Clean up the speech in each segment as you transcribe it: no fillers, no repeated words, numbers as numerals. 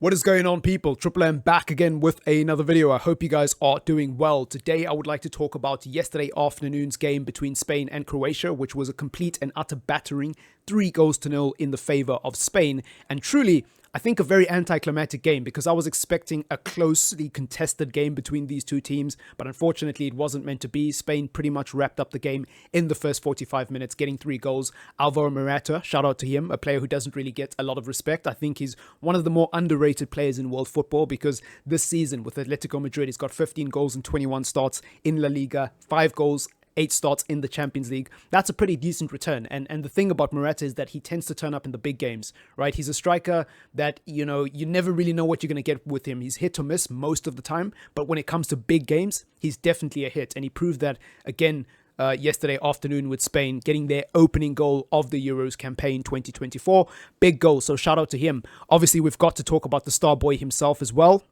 What is going on, people? Triple M back again with another video. I hope you guys are doing well. Today I would like to talk about yesterday afternoon's game between Spain and Croatia, which was a complete and utter battering, 3-0 in the favor of Spain. And truly, I think a very anticlimactic game, because I was expecting a closely contested game between these two teams, but unfortunately it wasn't meant to be. Spain pretty much wrapped up the game in the first 45 minutes, getting 3 goals. Alvaro Morata, shout out to him, a player who doesn't really get a lot of respect. I think he's one of the more underrated players in world football, because this season with Atletico Madrid, he's got 15 goals and 21 starts in La Liga, 5 goals, 8 starts in the Champions League. That's a pretty decent return. And the thing about Morata is that he tends to turn up in the big games, right? He's a striker that, you never really know what you're going to get with him. He's hit or miss most of the time, but when it comes to big games, he's definitely a hit. And he proved that again yesterday afternoon with Spain, getting their opening goal of the Euros campaign 2024. Big goal, so shout out to him. Obviously, we've got to talk about the star boy himself as well,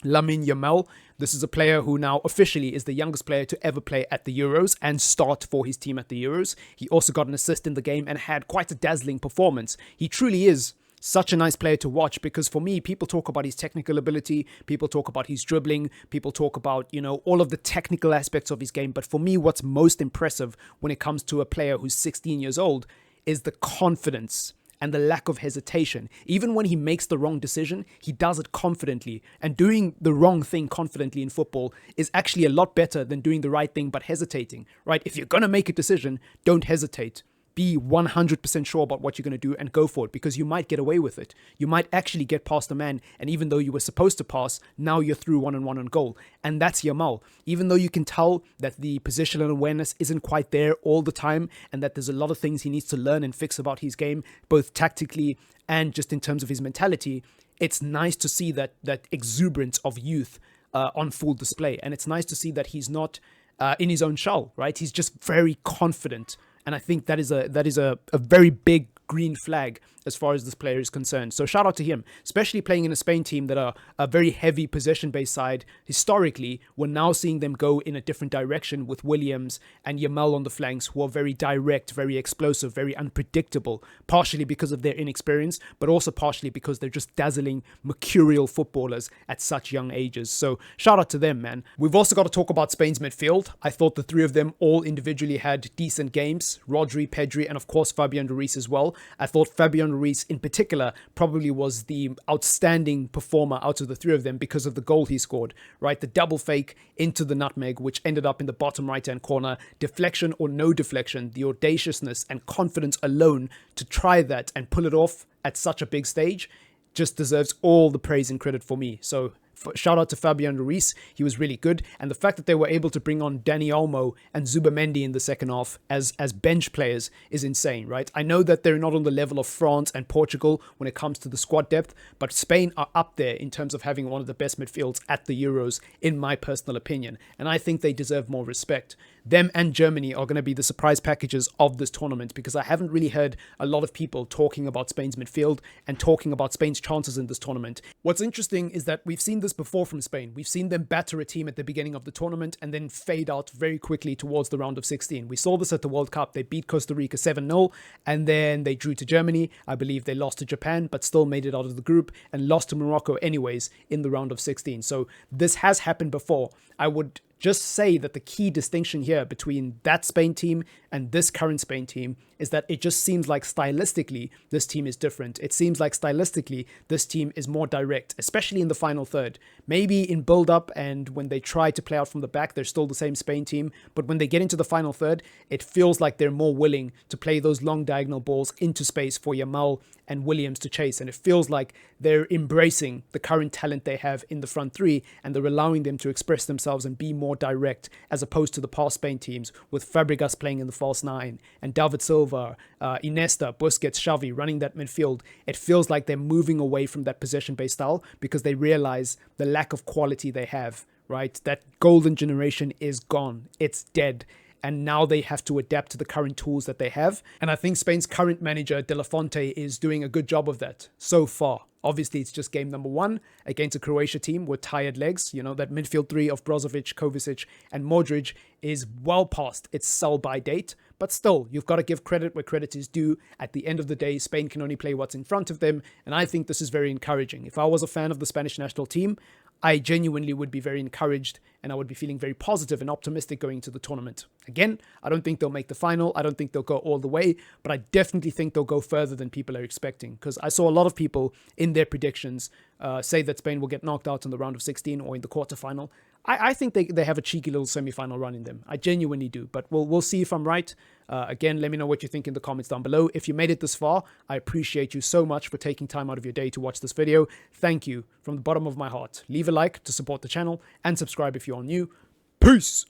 Lamine Yamal. This is a player who now officially is the youngest player to ever play at the Euros and start for his team at the Euros. He also got an assist in the game and had quite a dazzling performance. He truly is such a nice player to watch, because for me, people talk about his technical ability, people talk about his dribbling, people talk about, all of the technical aspects of his game. But for me, what's most impressive when it comes to a player who's 16 years old is the confidence and the lack of hesitation. Even when he makes the wrong decision, he does it confidently. And doing the wrong thing confidently in football is actually a lot better than doing the right thing but hesitating, right? If you're going to make a decision, don't hesitate. Be 100% sure about what you're going to do and go for it, because you might get away with it. You might actually get past the man, and even though you were supposed to pass, now you're through one-on-one on goal. And that's Yamal. Even though you can tell that the positional awareness isn't quite there all the time, and that there's a lot of things he needs to learn and fix about his game, both tactically and just in terms of his mentality, it's nice to see that exuberance of youth on full display. And it's nice to see that he's not in his own shell, right? He's just very confident. And I think that is a very big green flag as far as this player is concerned. So shout out to him, especially playing in a Spain team that are a very heavy possession-based side. Historically, we're now seeing them go in a different direction with Williams and Yamal on the flanks, who are very direct, very explosive, very unpredictable, partially because of their inexperience, but also partially because they're just dazzling, mercurial footballers at such young ages. So shout out to them, man. We've also got to talk about Spain's midfield. I thought the three of them all individually had decent games. Rodri, Pedri, and of course Fabian Ruiz as well. I thought Fabian Ruiz in particular probably was the outstanding performer out of the three of them because of the goal he scored, right? The double fake into the nutmeg, which ended up in the bottom right-hand corner. Deflection or no deflection, the audaciousness and confidence alone to try that and pull it off at such a big stage just deserves all the praise and credit for me. So shout out to Fabian Ruiz. He was really good. And the fact that they were able to bring on Dani Olmo and Zubamendi in the second half as bench players is insane, right? I know that they're not on the level of France and Portugal when it comes to the squad depth, but Spain are up there in terms of having one of the best midfields at the Euros, in my personal opinion. And I think they deserve more respect. Them and Germany are going to be the surprise packages of this tournament, because I haven't really heard a lot of people talking about Spain's midfield and talking about Spain's chances in this tournament. What's interesting is that we've seen this before from Spain. We've seen them batter a team at the beginning of the tournament and then fade out very quickly towards the round of 16. We saw this at the World Cup. They beat Costa Rica 7-0, and then they drew to Germany. I believe they lost to Japan, but still made it out of the group, and lost to Morocco anyways in the round of 16. So this has happened before. I would just say that the key distinction here between that Spain team and this current Spain team is that it just seems like stylistically this team is different. It seems like stylistically this team is more direct, especially in the final third. Maybe in build-up and when they try to play out from the back, they're still the same Spain team. But when they get into the final third, it feels like they're more willing to play those long diagonal balls into space for Yamal and Williams to chase. And it feels like they're embracing the current talent they have in the front three, and they're allowing them to express themselves and be more direct, as opposed to the past Spain teams with Fabregas playing in the false nine and David Silva, Iniesta, Busquets, Xavi running that midfield. It feels like they're moving away from that possession-based style because they realize the lack of quality they have, right? That golden generation is gone. It's dead. And now they have to adapt to the current tools that they have. And I think Spain's current manager, De La Fonte, is doing a good job of that so far. Obviously, it's just game number 1 against a Croatia team with tired legs. You know, that midfield 3 of Brozovic, Kovacic, and Modric is well past its sell-by date. But still, you've got to give credit where credit is due. At the end of the day, Spain can only play what's in front of them, and I think this is very encouraging. If I was a fan of the Spanish national team, I genuinely would be very encouraged, and I would be feeling very positive and optimistic going into the tournament. Again, I don't think they'll make the final. I don't think they'll go all the way, but I definitely think they'll go further than people are expecting, because I saw a lot of people in their predictions say that Spain will get knocked out in the round of 16 or in the quarterfinal. I think they have a cheeky little semi-final run in them. I genuinely do, but we'll see if I'm right. Again, let me know what you think in the comments down below. If you made it this far, I appreciate you so much for taking time out of your day to watch this video. Thank you from the bottom of my heart. Leave a like to support the channel and subscribe if you're new. Peace!